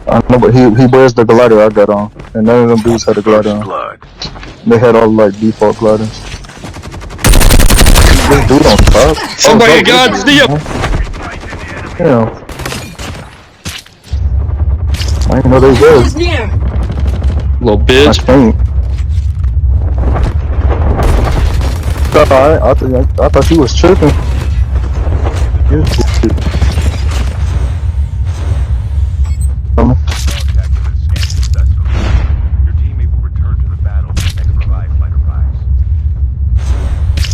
I know, but he wears the glider I got on, and none of them dudes had a glider on. They had all like default gliders. This dude on top. Somebody got Steve. Yeah. I didn't know they was. Little bitch. I thought you was tripping.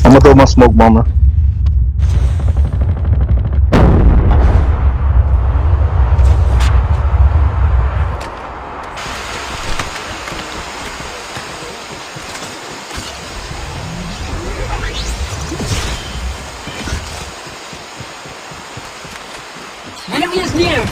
I'm gonna throw my smoke bomber. Enemy is near!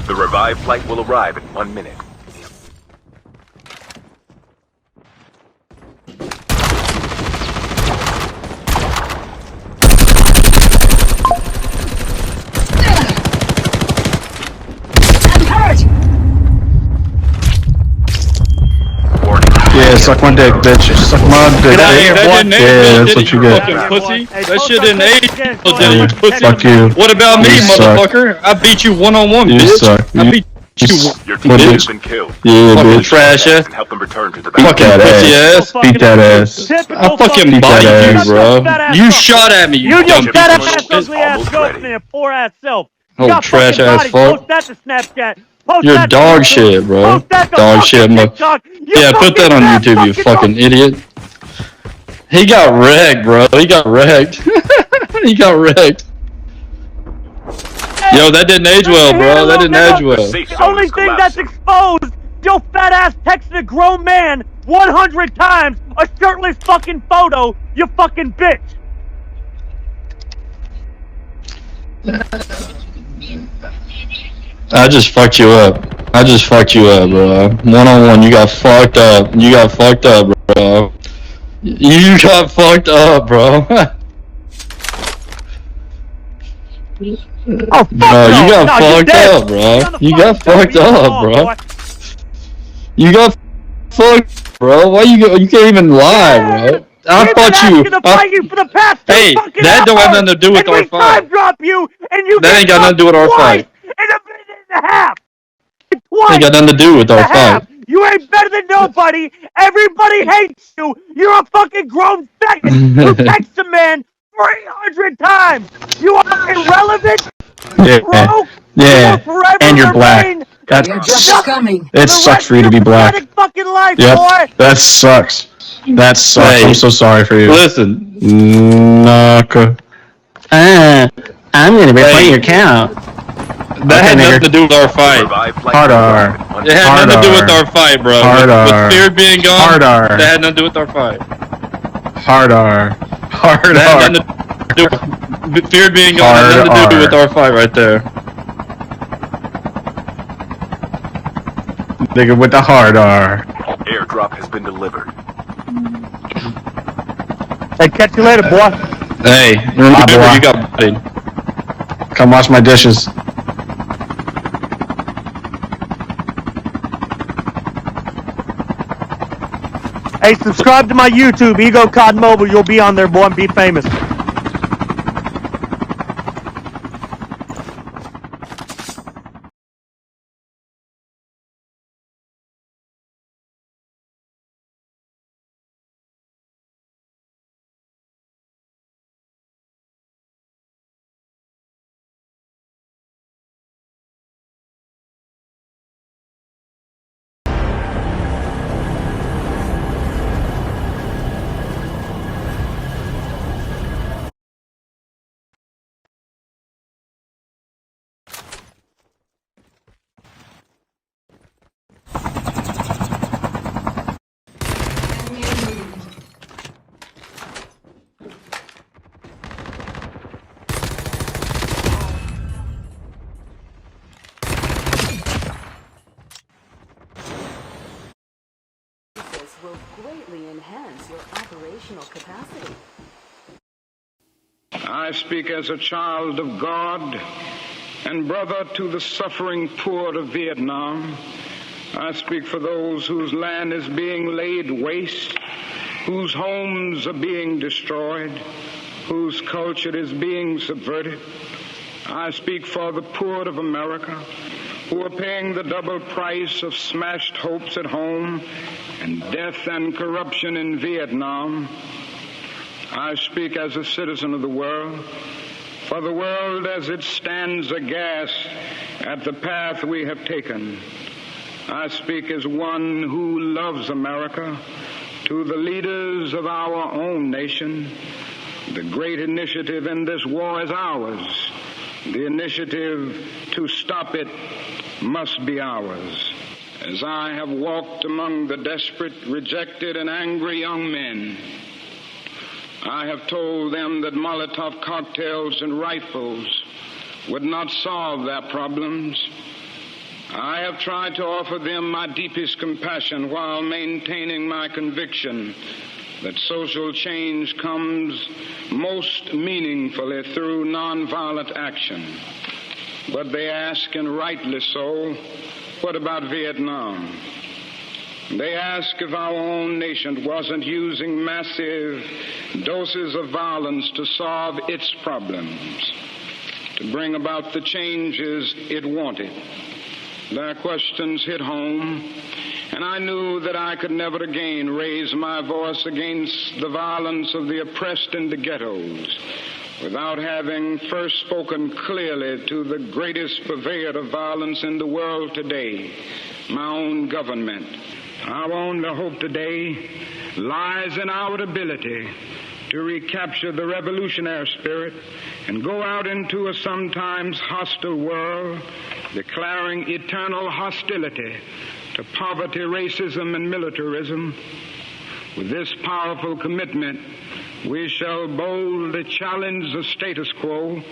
The revived flight will arrive in 1 minute. Yeah, suck my dick, bitch. Suck my dick. Get out of here, boy. Yeah, that's what you get. Fucking pussy. That shit didn't age. Pussy. Fuck you. What about me, You suck. motherfucker? I beat you one-on-one, You bitch. suck. I beat you. Your team has been killed. Yeah, Fucking bitch. trash ass. And help them return to the Beat Fucking that pussy ass. ass. Beat that ass. I fucking Beat that bodied ass. you, bro. You shot at me, you You dumb your fat ass, bitch. ugly ass goat and your poor ass self. You Oh, got trash fucking ass bodies. fuck. Post that to Snapchat. Post You're that to dog YouTube. shit, bro. Post that to Dog fucking shit, TikTok. You Yeah, put that fucking on fat YouTube, you fucking monkey. idiot. He got wrecked, bro. He got wrecked. He got wrecked. Yo, that didn't age well, bro. That didn't age well. The only thing that's exposed, your fat ass texted a grown man 100 times a shirtless fucking photo, you fucking bitch. I just fucked you up. I just fucked you up, bro. One-on-one, you got fucked up. You got fucked up, bro. You got fucked up, bro. Oh, fuck No, you got no, you're fucked dead. up, bro. You're You got fucked up, bro. You got fucked, bro. Why you can't even lie, bro? I thought you. To fight you for the past Hey, fucking that don't have hours, nothing to do with and our we fight. time drop you, and you That get ain't got nothing to do with our twice fight. in a minute and a half. Ain't got nothing to do with our fight. You ain't better than nobody. Everybody hates you. You're a fucking grown faggot who texts a man 300 times. You are irrelevant, Yeah. broke. Yeah. You will forever And you're black. remain That coming. it sucks for you to be black. pathetic fucking life, Yep. boy. That sucks. That sucks. Hey. I'm so sorry for you. Listen, Naka. I'm gonna be playing your count. that had nigger. nothing to do with our fight. Revived flight Hard will R. arrive in 1 It minute. had nothing to do with Hard R. our fight, bro. Hard With R. Spirit being gone, Hard R. that had nothing to do with our fight. Hard R. Hard That had R. nothing to do with Spirit being gone. Had Hard nothing to do R. with our fight right there. Nigga with the hard R. Airdrop has been delivered. Hey, catch you later, boy. Hey, remember boy. you got bodied. Come wash my dishes. Hey, subscribe to my YouTube, Ego COD Mobile. You'll be on there, boy, and be famous. emotional capacity. I speak as a child of God and brother to the suffering poor of Vietnam. I speak for those whose land is being laid waste, whose homes are being destroyed, whose culture is being subverted. I speak for the poor of America, who are paying the double price of smashed hopes at home and death and corruption in Vietnam. I speak as a citizen of the world, for the world as it stands aghast at the path we have taken. I speak as one who loves America, to the leaders of our own nation. The great initiative in this war is ours. The initiative to stop it must be ours. As I have walked among the desperate, rejected, and angry young men, I have told them that Molotov cocktails and rifles would not solve their problems. I have tried to offer them my deepest compassion while maintaining my conviction that social change comes most meaningfully through nonviolent action. But they ask, and rightly so, what about Vietnam? They ask if our own nation wasn't using massive doses of violence to solve its problems, to bring about the changes it wanted. Their questions hit home, and I knew that I could never again raise my voice against the violence of the oppressed in the ghettos without having first spoken clearly to the greatest purveyor of violence in the world today, my own government. Our only hope today lies in our ability to recapture the revolutionary spirit and go out into a sometimes hostile world, declaring eternal hostility to poverty, racism, and militarism. With this powerful commitment, we shall boldly challenge the status quo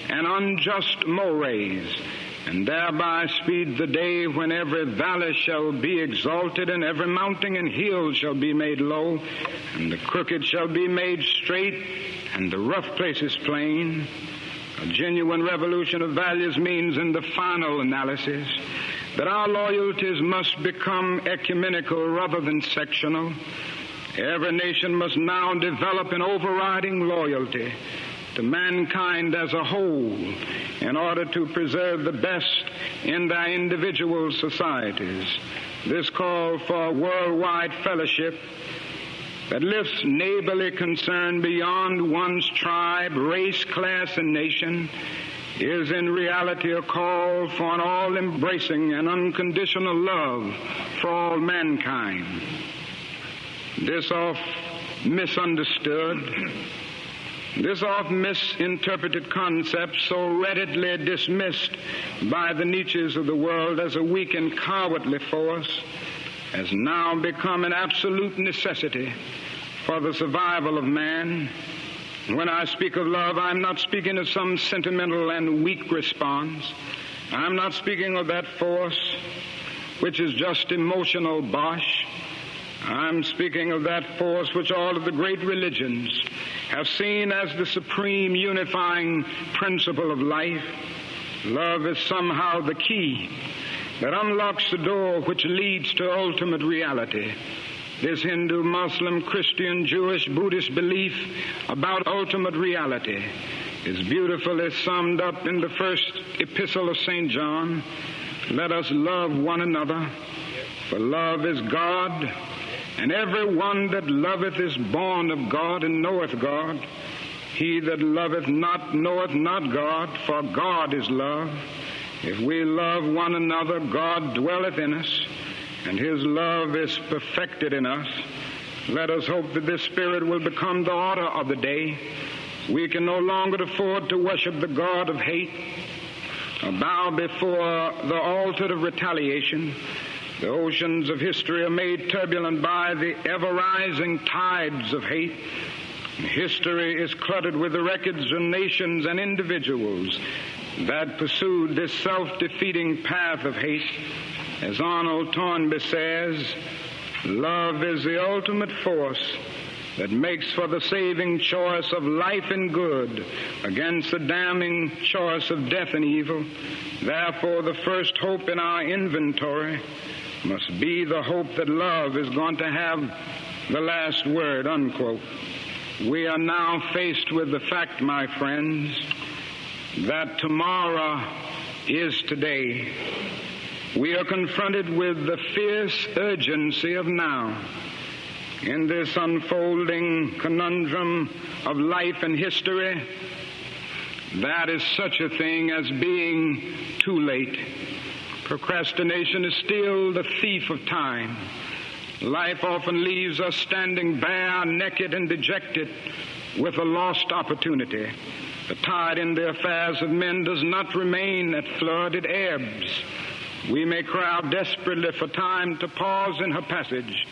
and unjust mores, and thereby speed the day when every valley shall be exalted and every mountain and hill shall be made low, and the crooked shall be made straight and the rough places plain. A genuine revolution of values means, in the final analysis, that our loyalties must become ecumenical rather than sectional. Every nation must now develop an overriding loyalty to mankind as a whole in order to preserve the best in their individual societies. This call for worldwide fellowship that lifts neighborly concern beyond one's tribe, race, class, and nation is in reality a call for an all-embracing and unconditional love for all mankind. This oft misunderstood, this oft misinterpreted concept, so readily dismissed by the Nietzsches of the world as a weak and cowardly force, has now become an absolute necessity for the survival of man. When I speak of love, I'm not speaking of some sentimental and weak response. I'm not speaking of that force which is just emotional bosh. I'm speaking of that force which all of the great religions have seen as the supreme unifying principle of life. Love is somehow the key that unlocks the door which leads to ultimate reality. This Hindu, Muslim, Christian, Jewish, Buddhist belief about ultimate reality is beautifully summed up in the first epistle of St. John. Let us love one another, for love is God, and every one that loveth is born of God and knoweth God. He that loveth not knoweth not God, for God is love. If we love one another, God dwelleth in us, and his love is perfected in us. Let us hope that this spirit will become the order of the day. We can no longer afford to worship the God of hate, or bow before the altar of retaliation. The oceans of history are made turbulent by the ever-rising tides of hate. History is cluttered with the records of nations and individuals that pursued this self-defeating path of hate. As Arnold Toynbee says, love is the ultimate force that makes for the saving choice of life and good against the damning choice of death and evil. Therefore, the first hope in our inventory must be the hope that love is going to have the last word, unquote. We are now faced with the fact, my friends, that tomorrow is today. We are confronted with the fierce urgency of now. In this unfolding conundrum of life and history, that is such a thing as being too late. Procrastination is still the thief of time. Life often leaves us standing bare, naked, and dejected with a lost opportunity. The tide in the affairs of men does not remain at flood, it ebbs. We may cry out desperately for time to pause in her passage,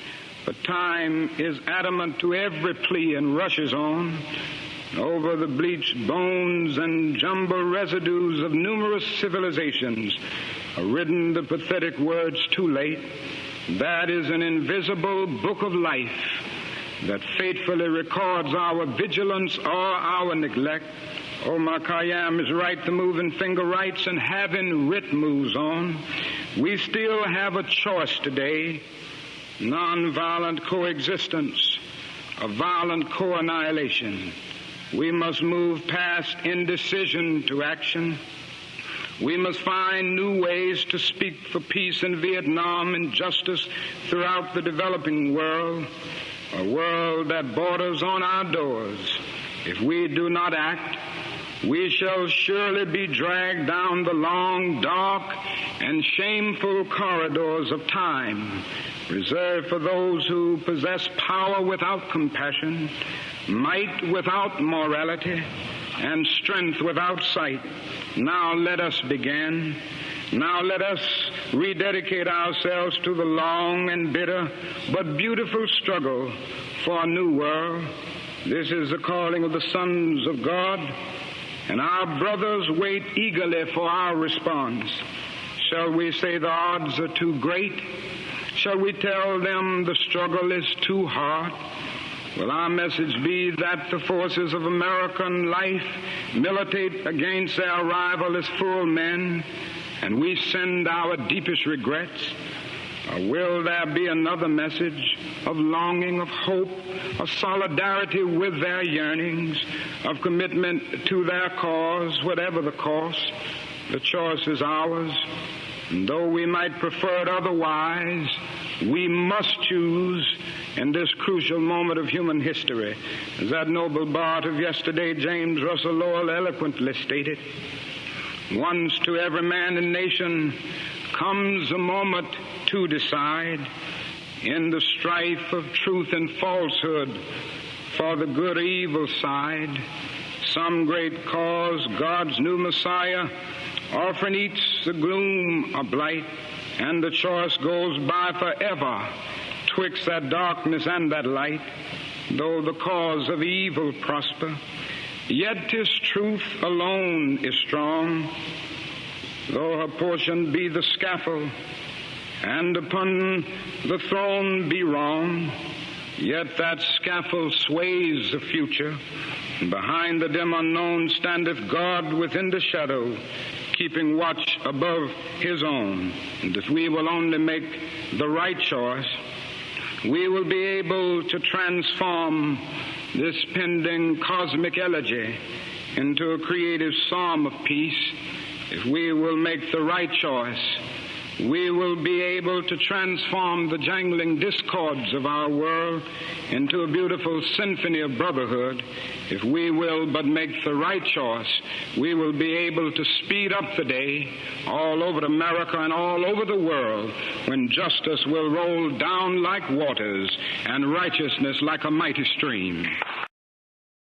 but time is adamant to every plea and rushes on. Over the bleached bones and jumbled residues of numerous civilizations are written the pathetic words, too late. That is an invisible book of life that faithfully records our vigilance or our neglect. Omar Khayyam is right, the moving finger writes, and having writ moves on. We still have a choice today: nonviolent coexistence, a violent co-annihilation. We must move past indecision to action. We must find new ways to speak for peace in Vietnam and justice throughout the developing world, a world that borders on our doors. If we do not act, we shall surely be dragged down the long, dark, and shameful corridors of time, reserved for those who possess power without compassion, might without morality, and strength without sight. Now let us begin. Now let us rededicate ourselves to the long and bitter but beautiful struggle for a new world. This is the calling of the sons of God, and our brothers wait eagerly for our response. Shall we say the odds are too great? Shall we tell them the struggle is too hard? Will our message be that the forces of American life militate against their rival as full men, and we send our deepest regrets? Or will there be another message of longing, of hope, of solidarity with their yearnings, of commitment to their cause, whatever the cost? The choice is ours, and though we might prefer it otherwise, we must choose in this crucial moment of human history. As that noble bard of yesterday, James Russell Lowell, eloquently stated, once to every man and nation comes a moment to decide in the strife of truth and falsehood for the good or evil side. Some great cause, God's new Messiah, often eats the gloom of blight, and the choice goes by forever twixt that darkness and that light. Though the cause of evil prosper, yet 'tis truth alone is strong. Though her portion be the scaffold, and upon the throne be wrong, yet that scaffold sways the future. And behind the dim unknown standeth God within the shadow, keeping watch above his own. And if we will only make the right choice, we will be able to transform this pending cosmic elegy into a creative psalm of peace. If we will make the right choice, we will be able to transform the jangling discords of our world into a beautiful symphony of brotherhood. If we will but make the right choice, we will be able to speed up the day all over America and all over the world, when justice will roll down like waters and righteousness like a mighty stream.